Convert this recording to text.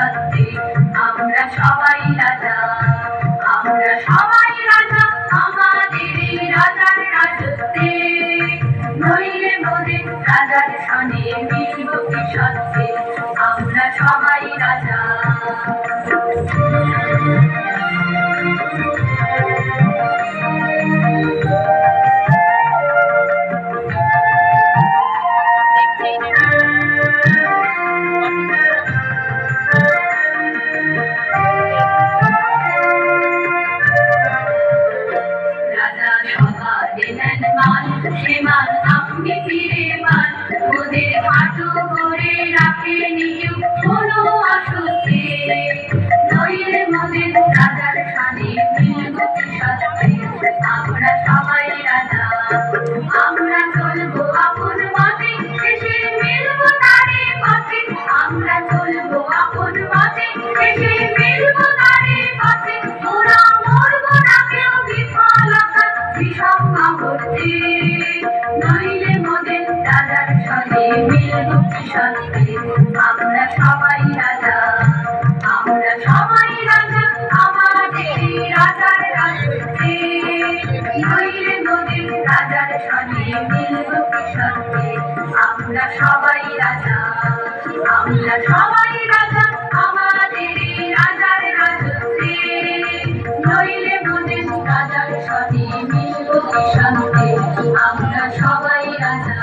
সাথে আমরা সবাই রাজা, আমরা সবাই রাজা আমাদের এই রাজার রাজত্বে। নইলে মোদের রাজার সনে মিলব কি সত্যে, আমরা সবাই রাজা। রাজা সবার দেন মান, সে মান আপনি ফিরে পান। ওদের হাঁটু করে রাখেনি কেউ কোনো অসুখে, নইলে মোদের রাজার সানে মিলব কি সত্যে, আমরা সবাই রাজা। আমরা চলবো আপন মতে, শেষে মিলব তারে পথে। আমরা চলবো আপন মতে, শেষে মিলব তারে পথে। ওরা মরবো না কেউ বিফলতা বিষম করতে, নইলে মোদের রাজার সনে মিলব কি সত্যে, আমরা সবাই রাজা, আমরা সবাই রাজা আমাদের রাজার রাজত্বে। নইলে মোদের রাজার সনে মিলব কি সত্যে, আমরা সবাই রাজা, আমরা সবাই রাজা আমাদের রাজার রাজত্বে। নইলে মোদের রাজার সনে মিলব কি সত্যে, আমরা সবাই রাজা।